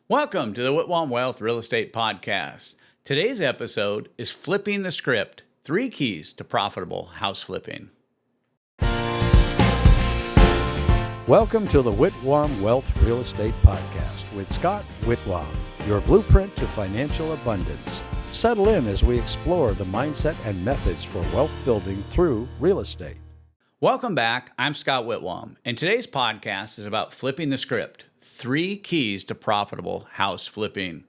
Welcome to the Whitwam Wealth Real Estate Podcast. Today's episode is Flipping the Script, 3 Keys to Profitable House Flipping. Welcome to the Whitwam Wealth Real Estate Podcast with Scott Whitwam, your blueprint to financial abundance. Settle in as we explore the mindset and methods for wealth building through real estate. Welcome back. I'm Scott Whitwam, and today's podcast is about flipping the script, 3 keys to profitable house flipping.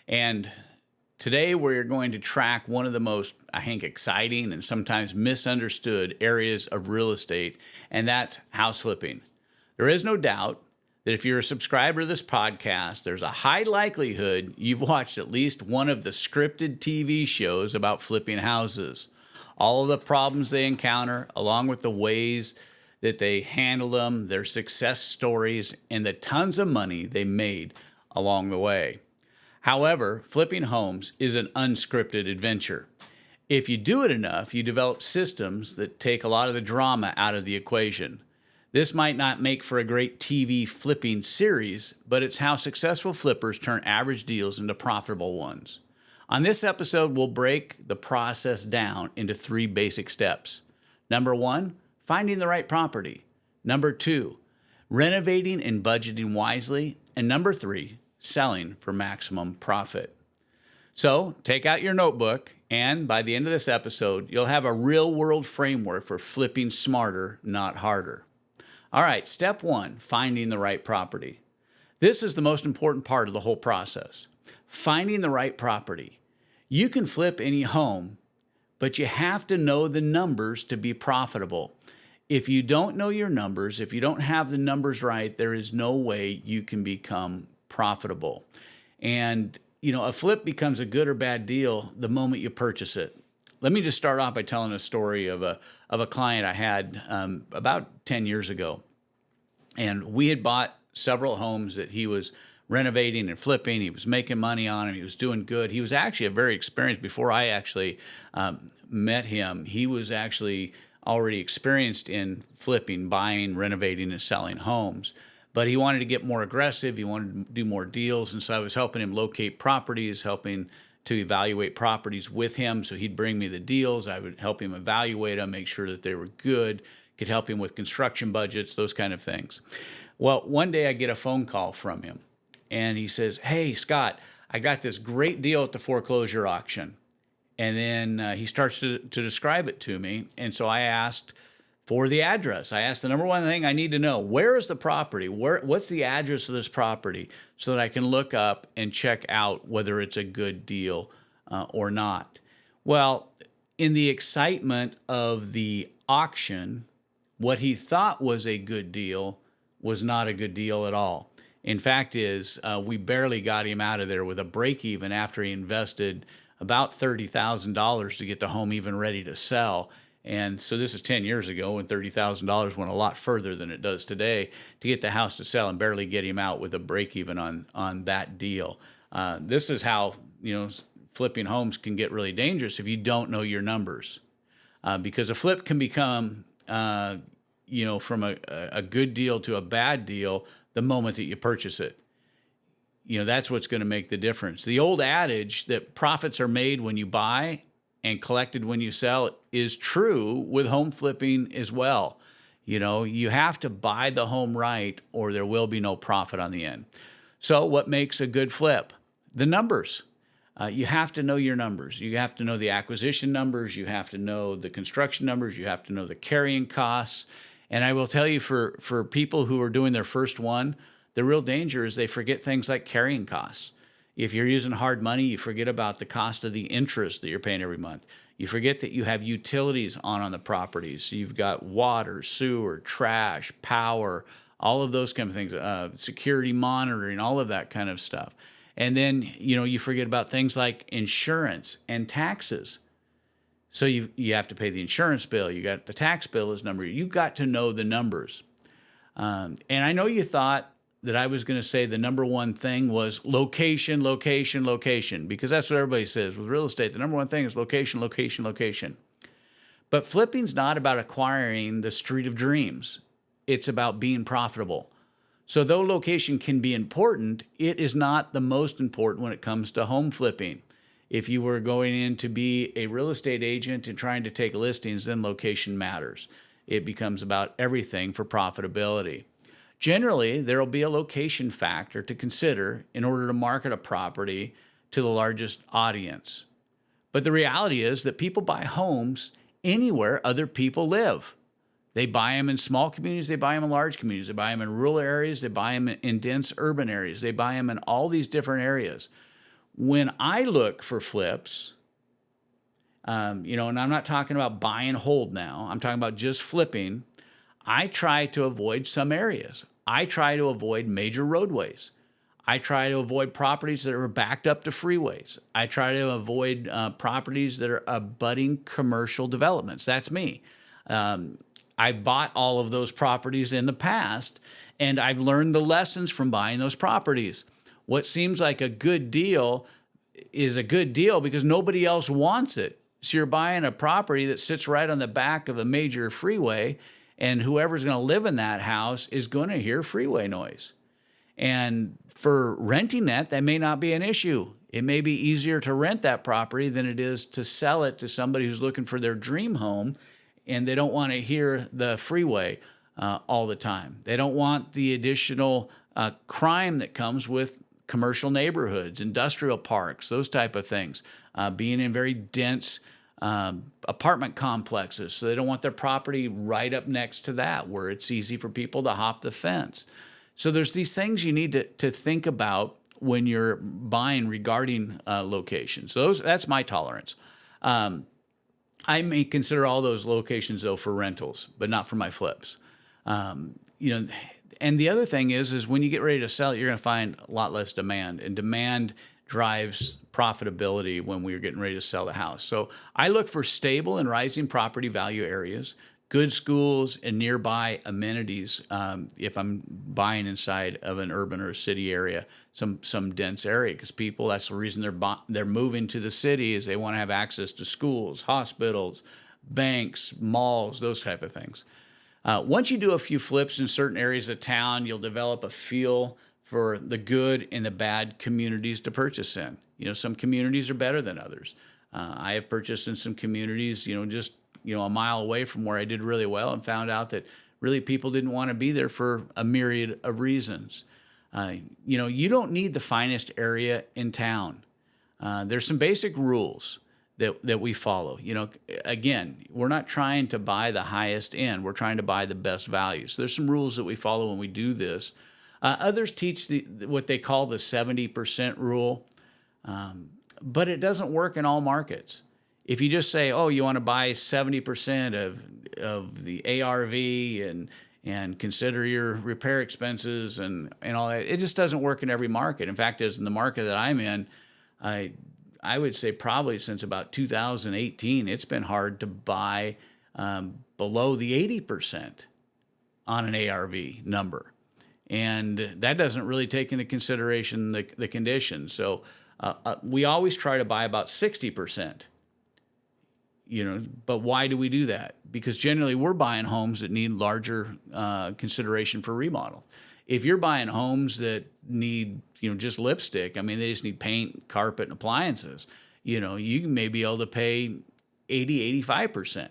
And today we're going to track one of the most, I think, exciting and sometimes misunderstood areas of real estate, and that's house flipping. There is no doubt that if you're a subscriber to this podcast, there's a high likelihood you've watched at least one of the scripted TV shows about flipping houses. All of the problems they encounter, along with the ways that they handle them, their success stories, and the tons of money they made along the way. However, flipping homes is an unscripted adventure. If you do it enough, you develop systems that take a lot of the drama out of the equation. This might not make for a great TV flipping series, but it's how successful flippers turn average deals into profitable ones. On this episode, we'll break the process down into 3 basic steps. Number 1, finding the right property. Number 2, renovating and budgeting wisely. And number 3, selling for maximum profit. So take out your notebook, and by the end of this episode, you'll have a real-world framework for flipping smarter, not harder. All right, step 1, finding the right property. This is the most important part of the whole process. Finding the right property. You can flip any home, but you have to know the numbers to be profitable. If you don't know your numbers, if you don't have the numbers right, there is no way you can become profitable. And, a flip becomes a good or bad deal the moment you purchase it. Let me just start off by telling a story of a client I had about 10 years ago. And we had bought several homes that he was renovating and flipping. He was making money on them. He was doing good. He was actually a very experienced. Before I actually met him, he was actually already experienced in flipping, buying, renovating, and selling homes. But he wanted to get more aggressive. He wanted to do more deals. And so I was helping him locate properties, helping to evaluate properties with him. So he'd bring me the deals. I would help him evaluate them, make sure that they were good, could help him with construction budgets, those kind of things. Well, one day I get a phone call from him. And he says, "Hey, Scott, I got this great deal at the foreclosure auction." And then he starts to describe it to me. And so I asked for the address. I asked the number one thing I need to know. Where is the property? What's the address of this property so that I can look up and check out whether it's a good deal or not? Well, in the excitement of the auction, what he thought was a good deal was not a good deal at all. In fact, we barely got him out of there with a break even after he invested about $30,000 to get the home even ready to sell. And so this is 10 years ago when $30,000 went a lot further than it does today to get the house to sell and barely get him out with a break even on that deal. This is how, flipping homes can get really dangerous if you don't know your numbers. Because a flip can become, from a good deal to a bad deal the moment that you purchase it. That's what's going to make the difference. The old adage that profits are made when you buy and collected when you sell is true with home flipping as well. You have to buy the home right or there will be no profit on the end. So what makes a good flip? The numbers. You have to know your numbers. You have to know the acquisition numbers. You have to know the construction numbers. You have to know the carrying costs. And I will tell you, for people who are doing their first one, the real danger is they forget things like carrying costs. If you're using hard money, you forget about the cost of the interest that you're paying every month. You forget that you have utilities on the properties. So you've got water, sewer, trash, power, all of those kind of things, security monitoring, all of that kind of stuff. And then, you forget about things like insurance and taxes. So you have to pay the insurance bill. You got the tax bill is numbered. You've got to know the numbers. And I know you thought that I was going to say the number one thing was location, location, location, because that's what everybody says with real estate. The number one thing is location, location, location. But flipping's not about acquiring the street of dreams. It's about being profitable. So though location can be important, it is not the most important when it comes to home flipping. If you were going in to be a real estate agent and trying to take listings, then location matters. It becomes about everything for profitability. Generally, there will be a location factor to consider in order to market a property to the largest audience. But the reality is that people buy homes anywhere other people live. They buy them in small communities, they buy them in large communities, they buy them in rural areas, they buy them in dense urban areas, they buy them in all these different areas. When I look for flips, and I'm not talking about buy and hold now, I'm talking about just flipping, I try to avoid some areas. I try to avoid major roadways. I try to avoid properties that are backed up to freeways. I try to avoid properties that are abutting commercial developments. That's me. I bought all of those properties in the past, and I've learned the lessons from buying those properties. What seems like a good deal is a good deal because nobody else wants it. So you're buying a property that sits right on the back of a major freeway, and whoever's going to live in that house is going to hear freeway noise. And for renting that may not be an issue. It may be easier to rent that property than it is to sell it to somebody who's looking for their dream home, and they don't want to hear the freeway all the time. They don't want the additional crime that comes with commercial neighborhoods, industrial parks, those type of things, being in very dense apartment complexes. So they don't want their property right up next to that where it's easy for people to hop the fence. So there's these things you need to think about when you're buying regarding locations. So that's my tolerance. I may consider all those locations, though, for rentals, but not for my flips. And the other thing is when you get ready to sell it, you're going to find a lot less demand, and demand drives profitability when we're getting ready to sell the house. So I look for stable and rising property value areas, good schools, and nearby amenities if I'm buying inside of an urban or a city area, some dense area, because people, that's the reason they're moving to the city, is they want to have access to schools, hospitals, banks, malls, those type of things. Once you do a few flips in certain areas of town, you'll develop a feel for the good and the bad communities to purchase in. Some communities are better than others. I have purchased in some communities, just a mile away from where I did really well, and found out that really people didn't want to be there for a myriad of reasons. You don't need the finest area in town. There's some basic rules that we follow. Again, we're not trying to buy the highest end. We're trying to buy the best value. So there's some rules that we follow when we do this. Others teach what they call the 70% rule, but it doesn't work in all markets. If you just say, you want to buy 70% of the ARV and consider your repair expenses and all that, it just doesn't work in every market. In fact, as in the market that I'm in, I would say probably since about 2018, it's been hard to buy below the 80% on an ARV number. And that doesn't really take into consideration the conditions. So we always try to buy about 60%. But why do we do that? Because generally we're buying homes that need larger consideration for remodel. If you're buying homes that need, just lipstick, they just need paint, carpet, and appliances, you may be able to pay 80, 85%.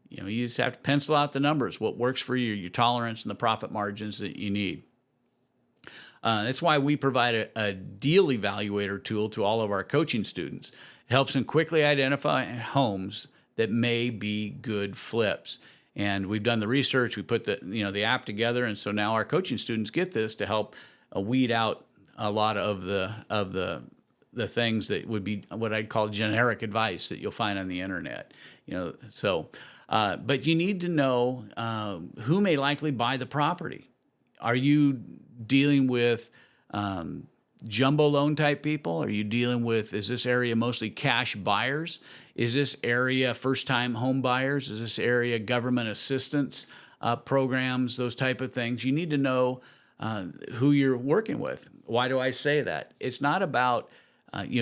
You just have to pencil out the numbers, what works for you, your tolerance, and the profit margins that you need. That's why we provide a deal evaluator tool to all of our coaching students. It helps them quickly identify homes that may be good flips. And we've done the research, we put the app together, and so now our coaching students get this to help weed out a lot of the things that would be what I'd call generic advice that you'll find on the internet. But you need to know who may likely buy the property. Are you dealing with jumbo loan type people? Are you dealing with, is this area mostly cash buyers? Is this area first-time home buyers? Is this area government assistance programs, those type of things? You need to know who you're working with. Why do I say that? It's not about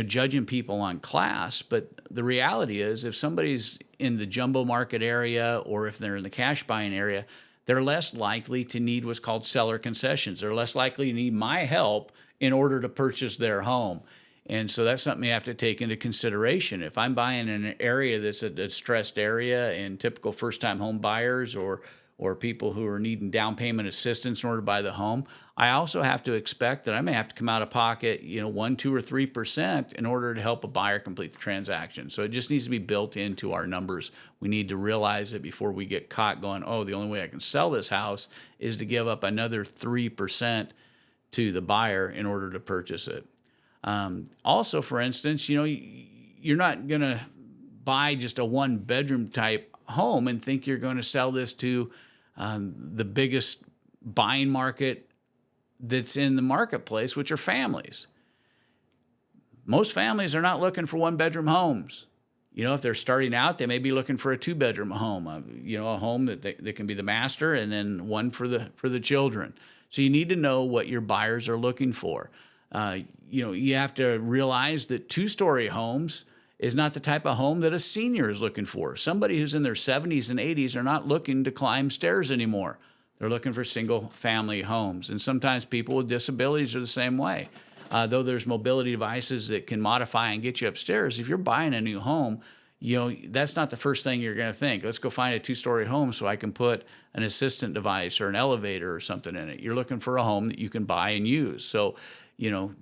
judging people on class, but the reality is if somebody's in the jumbo market area or if they're in the cash buying area, they're less likely to need what's called seller concessions. They're less likely to need my help in order to purchase their home. And so that's something you have to take into consideration. If I'm buying in an area that's a stressed area and typical first-time home buyers or people who are needing down payment assistance in order to buy the home, I also have to expect that I may have to come out of pocket, 1, 2, or 3% in order to help a buyer complete the transaction. So it just needs to be built into our numbers. We need to realize it before we get caught going, oh, the only way I can sell this house is to give up another 3% to the buyer in order to purchase it. Also, for instance, you're not going to buy just a one-bedroom type home and think you're going to sell this to the biggest buying market that's in the marketplace, which are families. Most families are not looking for one-bedroom homes. If they're starting out, they may be looking for a two-bedroom home, a home that can be the master and then one for the children. So you need to know what your buyers are looking for. You have to realize that two-story homes is not the type of home that a senior is looking for. Somebody who's in their 70s and 80s are not looking to climb stairs anymore. They're looking for single-family homes. And sometimes people with disabilities are the same way. Though there's mobility devices that can modify and get you upstairs, if you're buying a new home, that's not the first thing you're going to think. Let's go find a two-story home so I can put an assistant device or an elevator or something in it. You're looking for a home that you can buy and use. So,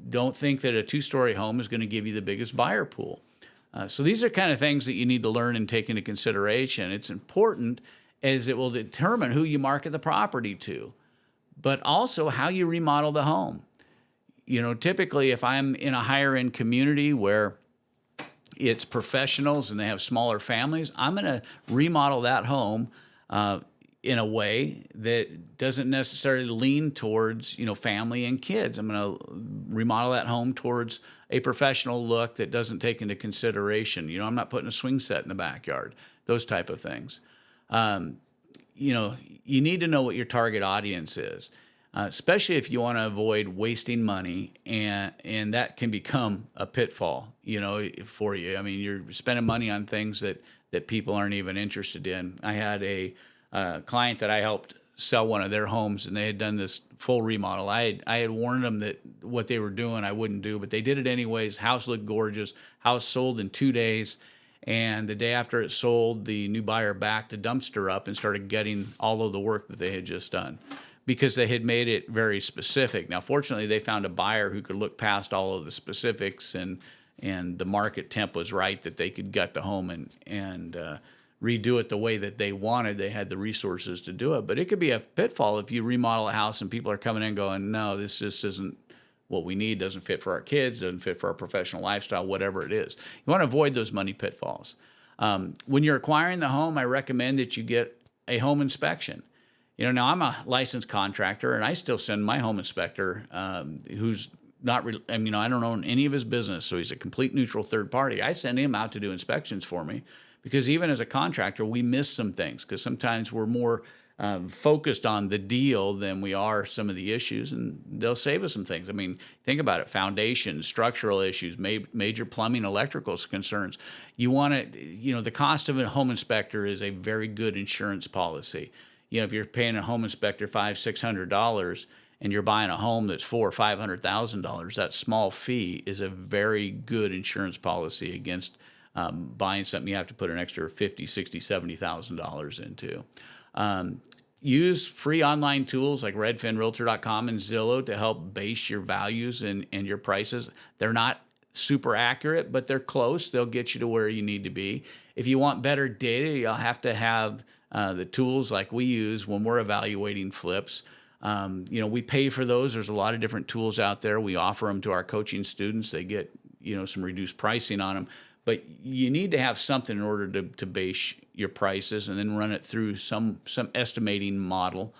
don't think that a two-story home is going to give you the biggest buyer pool. So these are kind of things that you need to learn and take into consideration. It's important as it will determine who you market the property to, but also how you remodel the home. Typically if I'm in a higher end community where it's professionals and they have smaller families, I'm going to remodel that home in a way that doesn't necessarily lean towards, family and kids. I'm going to remodel that home towards a professional look that doesn't take into consideration. I'm not putting a swing set in the backyard, those type of things. You need to know what your target audience is, especially if you want to avoid wasting money, and that can become a pitfall, for you. I mean, you're spending money on things that people aren't even interested in. I had a client that I helped sell one of their homes, and they had done this full remodel. I had warned them that what they were doing I wouldn't do, but they did it anyways. House looked gorgeous. House sold in 2 days. And the day after it sold, the new buyer backed the dumpster up and started getting all of the work that they had just done because they had made it very specific. Now, fortunately, they found a buyer who could look past all of the specifics, and the market temp was right that they could gut the home and redo it the way that they wanted. They had the resources to do it. But it could be a pitfall if you remodel a house and people are coming in going, no, this just isn't what we need, doesn't fit for our kids, doesn't fit for our professional lifestyle, whatever it is. You want to avoid those money pitfalls. When you're acquiring the home, I recommend that you get a home inspection. Now I'm a licensed contractor, and I still send my home inspector, who's not, I don't own any of his business, so he's a complete neutral third party. I send him out to do inspections for me because even as a contractor, we miss some things because sometimes we're more focused on the deal than we are some of the issues, and they'll save us some things. I mean, think about it: foundations, structural issues, major plumbing, electrical concerns. You want to, the cost of a home inspector is a very good insurance policy. If you're paying a home inspector $500-600 and you're buying a home that's $400,000 or $500,000, that small fee is a very good insurance policy against buying something you have to put an extra $50,000, $60,000, $70,000 into. Use free online tools like Redfin, Realtor.com, and Zillow to help base your values and your prices. They're not super accurate, but they're close. They'll get you to where you need to be. If you want better data, you'll have to have the tools like we use when we're evaluating flips. We pay for those. There's a lot of different tools out there. We offer them to our coaching students. They get, some reduced pricing on them. But you need to have something in order to base your prices and then run it through some estimating model.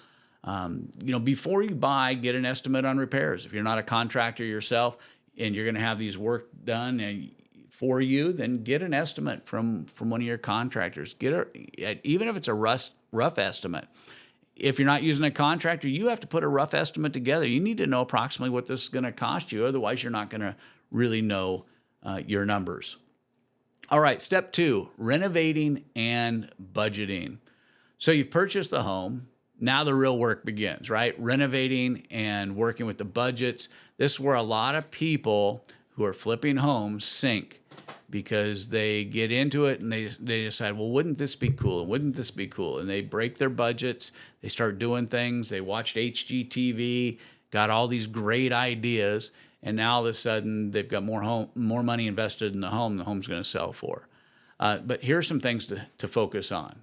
Before you buy, get an estimate on repairs. If you're not a contractor yourself and you're going to have these work done for you, then get an estimate from one of your contractors. Even if it's a rough estimate. If you're not using a contractor, you have to put a rough estimate together. You need to know approximately what this is going to cost you. Otherwise, you're not going to really know your numbers. All right, step 2, renovating and budgeting. So you've purchased the home. Now the real work begins, right? Renovating and working with the budgets. This is where a lot of people who are flipping homes sink, because they get into it and they decide, well, wouldn't this be cool? And wouldn't this be cool? And they break their budgets. They start doing things. They watched HGTV, got all these great ideas, and now all of a sudden they've got more money invested in the home's going to sell for. But here's some things to focus on.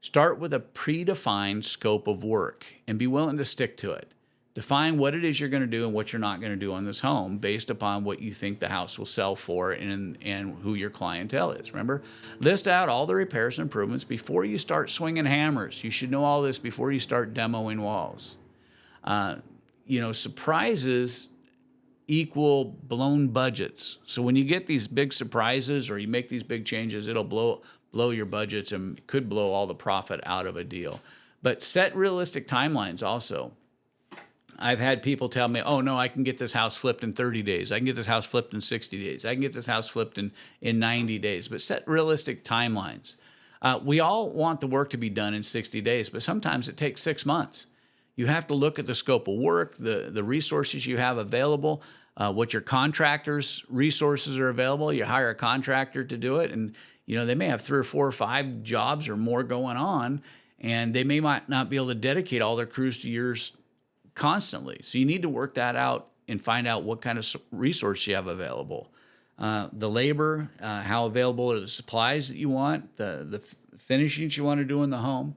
Start with a predefined scope of work and be willing to stick to it. Define what it is you're going to do and what you're not going to do on this home based upon what you think the house will sell for and who your clientele is. Remember, list out all the repairs and improvements before you start swinging hammers. You should know all this before you start demoing walls. Surprises equal blown budgets. So when you get these big surprises or you make these big changes, it'll blow your budgets and could blow all the profit out of a deal. But set realistic timelines also. I've had people tell me, oh, no, I can get this house flipped in 30 days. I can get this house flipped in 60 days. I can get this house flipped in 90 days. But set realistic timelines. We all want the work to be done in 60 days, but sometimes it takes 6 months. You have to look at the scope of work, the resources you have available, what your contractor's resources are available. You hire a contractor to do it, and they may have 3 or 4 or 5 jobs or more going on, and they may not be able to dedicate all their crews to yours constantly. So you need to work that out and find out what kind of resource you have available. The labor, how available are the supplies that you want, the finishings you want to do in the home,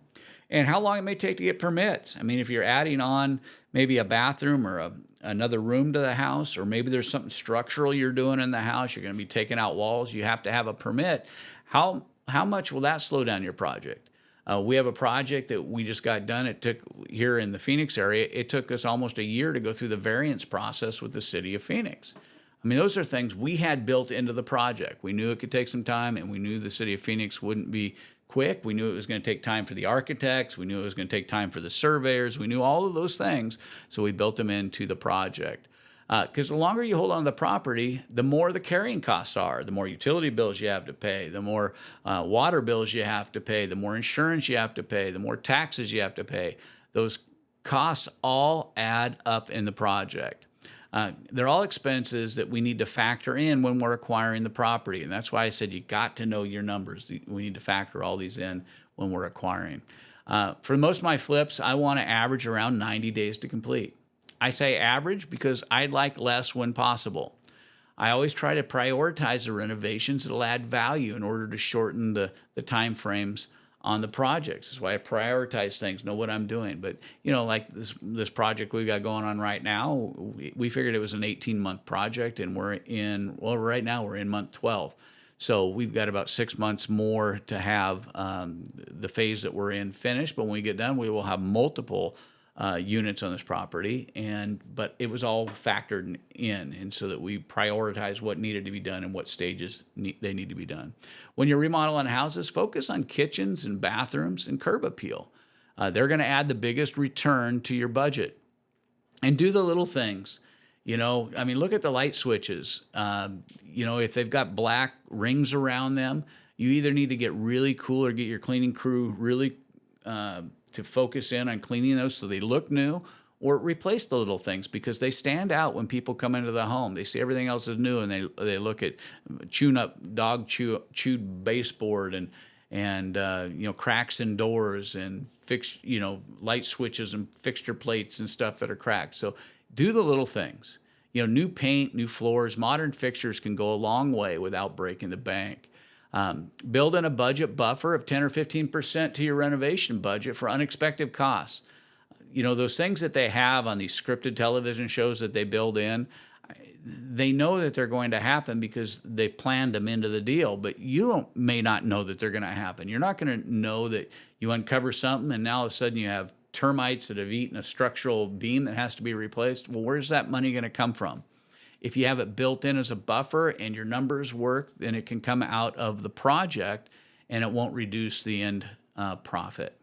and how long it may take to get permits. I mean, if you're adding on maybe a bathroom or another room to the house, or maybe there's something structural you're doing in the house, you're going to be taking out walls, you have to have a permit. How much will that slow down your project? We have a project that we just got done. It took, here in the Phoenix area, it took us almost a year to go through the variance process with the city of Phoenix. I mean, those are things we had built into the project. We knew it could take some time, and we knew the city of Phoenix wouldn't be quick. We knew it was going to take time for the architects. We knew it was going to take time for the surveyors. We knew all of those things, so we built them into the project. Because the longer you hold on to the property, the more the carrying costs are, the more utility bills you have to pay, the more water bills you have to pay, the more insurance you have to pay, the more taxes you have to pay. Those costs all add up in the project. They're all expenses that we need to factor in when we're acquiring the property. And that's why I said you got to know your numbers. We need to factor all these in when we're acquiring. For most of my flips, I want to average around 90 days to complete. I say average because I'd like less when possible. I always try to prioritize the renovations that'll add value in order to shorten the time frames on the projects. That's why I prioritize things, know what I'm doing. But, like this project we've got going on right now, we figured it was an 18-month project, and right now we're in month 12. So we've got about 6 months more to have the phase that we're in finished. But when we get done, we will have multiple units on this property, but it was all factored in, and so that we prioritize what needed to be done and what stages they need to be done. When you're remodeling houses, focus on kitchens and bathrooms and curb appeal. They're going to add the biggest return to your budget. And do the little things. Look at the light switches. If they've got black rings around them, you either need to get really cool or get your cleaning crew really to focus in on cleaning those so they look new, or replace the little things because they stand out when people come into the home. They see everything else is new, and they look at chewed baseboard and cracks in doors and light switches and fixture plates and stuff that are cracked. So do the little things. New paint, new floors, modern fixtures can go a long way without breaking the bank. Build in a budget buffer of 10 or 15% to your renovation budget for unexpected costs. Those things that they have on these scripted television shows that they build in, they know that they're going to happen because they've planned them into the deal, but you may not know that they're going to happen. You're not going to know that you uncover something and now all of a sudden you have termites that have eaten a structural beam that has to be replaced. Well, where's that money going to come from? If you have it built in as a buffer and your numbers work, then it can come out of the project and it won't reduce the end profit.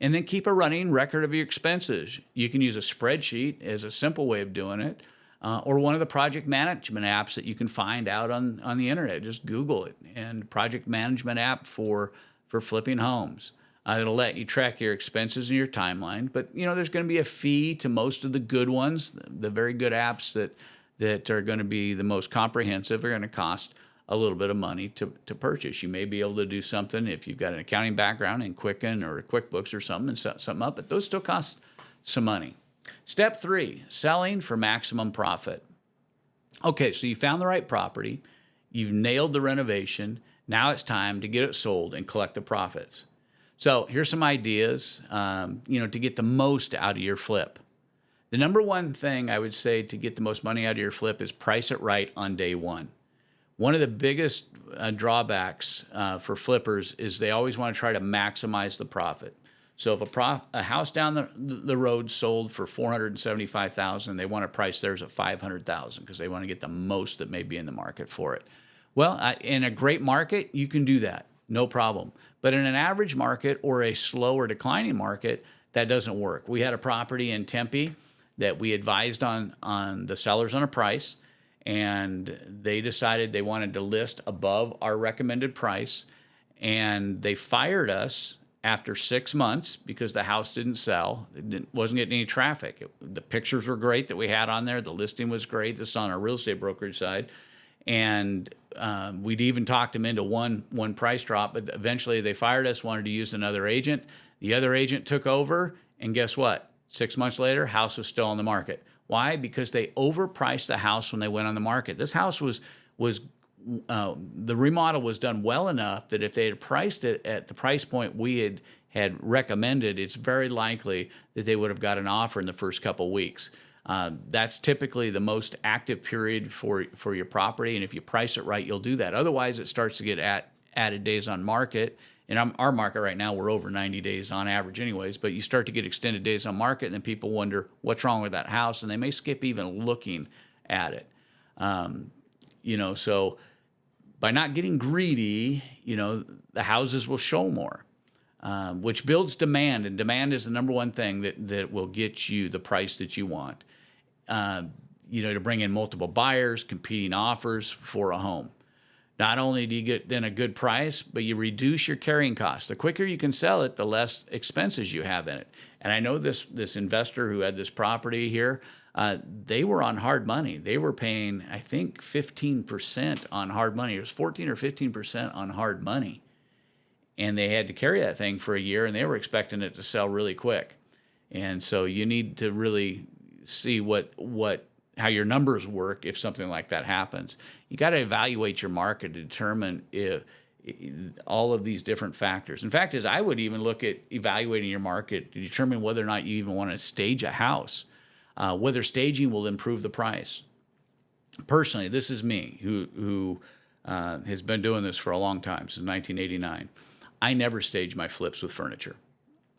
And then keep a running record of your expenses. You can use a spreadsheet as a simple way of doing it, or one of the project management apps that you can find out on the internet. Just Google it, and project management app for flipping homes. It'll let you track your expenses and your timeline. But, there's going to be a fee to most of the good ones. The very good apps that are going to be the most comprehensive are going to cost a little bit of money to purchase. You may be able to do something if you've got an accounting background in Quicken or QuickBooks or something and set something up, but those still cost some money. Step 3, selling for maximum profit. Okay, so you found the right property. You've nailed the renovation. Now it's time to get it sold and collect the profits. So here's some ideas, to get the most out of your flip. The number one thing I would say to get the most money out of your flip is price it right on day one. One of the biggest drawbacks for flippers is they always want to try to maximize the profit. So if a house down the road sold for $475,000, they want to price theirs at $500,000 because they want to get the most that may be in the market for it. Well, in a great market, you can do that, no problem. But in an average market or a slow or declining market, that doesn't work. We had a property in Tempe that we advised on the sellers on a price, and they decided they wanted to list above our recommended price, and they fired us after 6 months because the house didn't sell. It wasn't getting any traffic. The pictures were great that we had on there. The listing was great. This is on our real estate brokerage side. And we'd even talked them into one price drop, but eventually they fired us, wanted to use another agent. The other agent took over, and guess what? 6 months later, house was still on the market. Why? Because they overpriced the house when they went on the market. This house was the remodel was done well enough that if they had priced it at the price point we had recommended, it's very likely that they would have got an offer in the first couple weeks. That's typically the most active period for your property, and if you price it right, you'll do that. Otherwise, it starts to get added days on market. In our market right now, we're over 90 days on average anyways, but you start to get extended days on market, and then people wonder what's wrong with that house, and they may skip even looking at it. So by not getting greedy, the houses will show more, which builds demand, and demand is the number one thing that will get you the price that you want. To bring in multiple buyers, competing offers for a home. Not only do you get then a good price, but you reduce your carrying costs. The quicker you can sell it, the less expenses you have in it. And I know this investor who had this property here, they were on hard money. They were paying, I think, 15% on hard money. It was 14 or 15% on hard money. And they had to carry that thing for a year, and they were expecting it to sell really quick. And so you need to really see how your numbers work if something like that happens. You got to evaluate your market to determine if all of these different factors. In fact, I would even look at evaluating your market to determine whether or not you even want to stage a house, whether staging will improve the price. Personally, this is me who has been doing this for a long time, since 1989. I never stage my flips with furniture.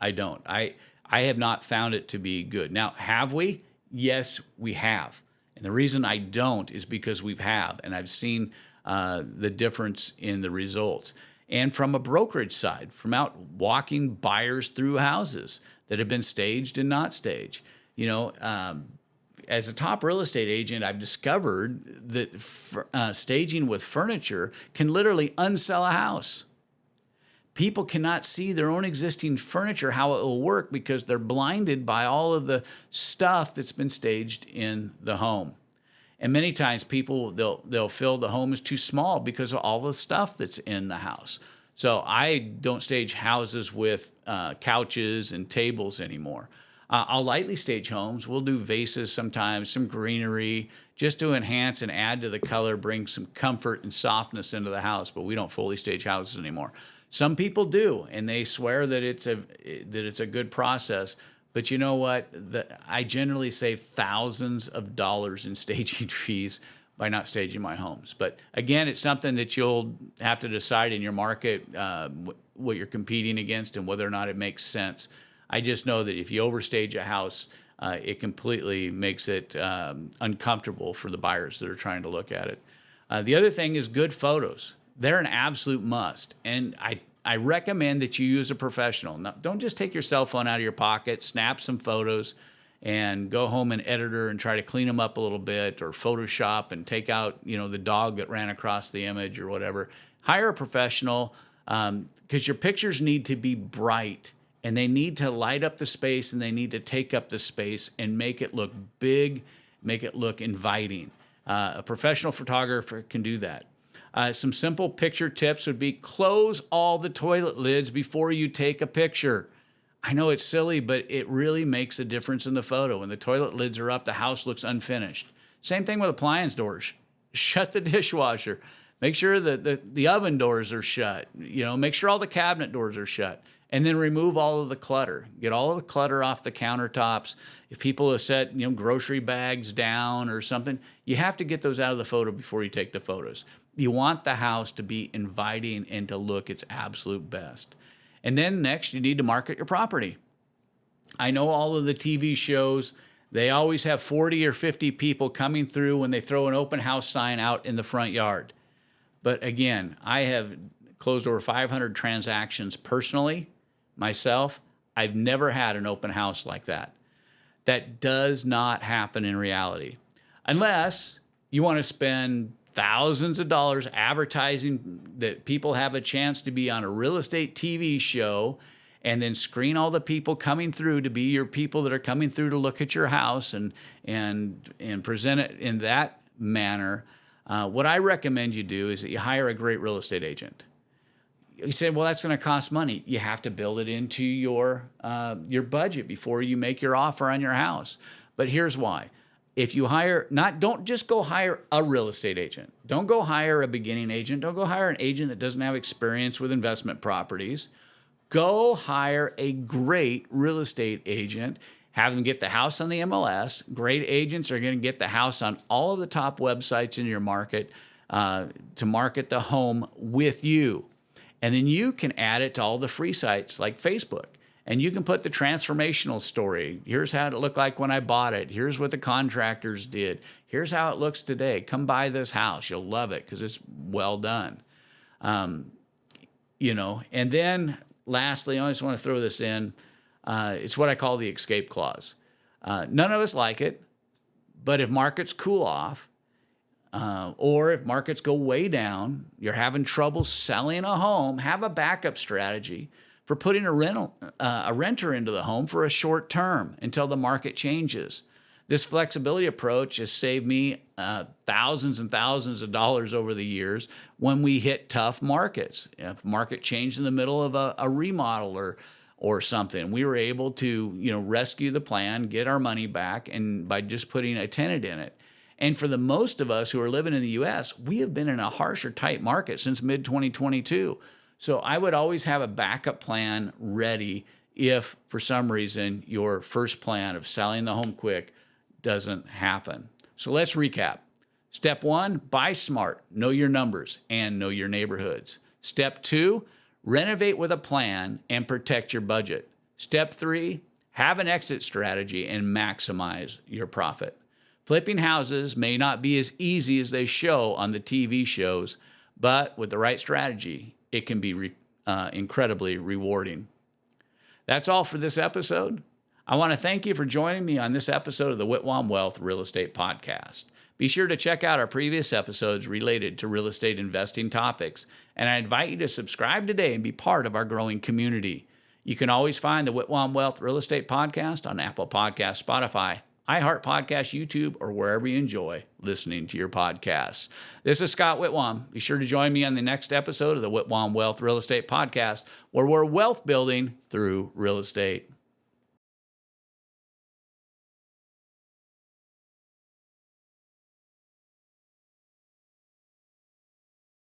I don't. I have not found it to be good. Now, have we? Yes, we have. And the reason I don't is because and I've seen the difference in the results. And from a brokerage side, from out walking buyers through houses that have been staged and not staged. As a top real estate agent, I've discovered that staging with furniture can literally unsell a house. People cannot see their own existing furniture, how it will work, because they're blinded by all of the stuff that's been staged in the home. And many times people, they'll feel the home is too small because of all the stuff that's in the house. So I don't stage houses with couches and tables anymore. I'll lightly stage homes. We'll do vases sometimes, some greenery, just to enhance and add to the color, bring some comfort and softness into the house, but we don't fully stage houses anymore. Some people do, and they swear that it's a good process. But you know what? I generally save thousands of dollars in staging fees by not staging my homes. But again, it's something that you'll have to decide in your market what you're competing against and whether or not it makes sense. I just know that if you overstage a house, it completely makes it uncomfortable for the buyers that are trying to look at it. The other thing is good photos. They're an absolute must. And I recommend that you use a professional. Now, don't just take your cell phone out of your pocket, snap some photos, and go home and editor and try to clean them up a little bit, or Photoshop and take out, the dog that ran across the image or whatever. Hire a professional. because your pictures need to be bright, and they need to light up the space, and they need to take up the space and make it look big, make it look inviting. A professional photographer can do that. Some simple picture tips would be close all the toilet lids before you take a picture. I know it's silly, but it really makes a difference in the photo. When the toilet lids are up, the house looks unfinished. Same thing with appliance doors. Shut the dishwasher. Make sure that the oven doors are shut. Make sure all the cabinet doors are shut. And then remove all of the clutter. Get all of the clutter off the countertops. If people have set, grocery bags down or something, you have to get those out of the photo before you take the photos. You want the house to be inviting and to look its absolute best. And then next, you need to market your property. I know all of the TV shows, they always have 40 or 50 people coming through when they throw an open house sign out in the front yard. But again, I have closed over 500 transactions personally, myself. I've never had an open house like that. That does not happen in reality. Unless you want to spend thousands of dollars advertising that people have a chance to be on a real estate TV show, and then screen all the people coming through to be your people that are coming through to look at your house and present it in that manner. What I recommend you do is that you hire a great real estate agent. You say, well, that's going to cost money. You have to build it into your budget before you make your offer on your house. But here's why. If you don't just go hire a real estate agent. Don't go hire a beginning agent. Don't go hire an agent that doesn't have experience with investment properties. Go hire a great real estate agent. Have them get the house on the MLS. Great agents are going to get the house on all of the top websites in your market to market the home with you. And then you can add it to all the free sites like Facebook. And you can put the transformational story. Here's how it looked like when I bought it. Here's what the contractors did. Here's how it looks today. Come buy this house. You'll love it because it's well done. And then lastly, I just want to throw this in. It's what I call the escape clause. None of us like it, but if markets cool off, or if markets go way down, you're having trouble selling a home, have a backup strategy for putting a renter into the home for a short term until the market changes. This flexibility approach has saved me thousands and thousands of dollars over the years when we hit tough markets. If market changed in the middle of a remodel or something, we were able to rescue the plan, get our money back, and by just putting a tenant in it. And for the most of us who are living in the U.S., we have been in a harsh or tight market since mid-2022. So I would always have a backup plan ready if, for some reason, your first plan of selling the home quick doesn't happen. So let's recap. Step 1, buy smart, know your numbers, and know your neighborhoods. Step 2, renovate with a plan and protect your budget. Step 3, have an exit strategy and maximize your profit. Flipping houses may not be as easy as they show on the TV shows, but with the right strategy, it can be incredibly rewarding. That's all for this episode. I want to thank you for joining me on this episode of the Whitwam Wealth Real Estate Podcast. Be sure to check out our previous episodes related to real estate investing topics, and I invite you to subscribe today and be part of our growing community. You can always find the Whitwam Wealth Real Estate Podcast on Apple Podcasts, Spotify, iHeart Podcasts, YouTube, or wherever you enjoy listening to your podcasts. This is Scott Whitwam. Be sure to join me on the next episode of the Whitwam Wealth Real Estate Podcast, where we're wealth building through real estate.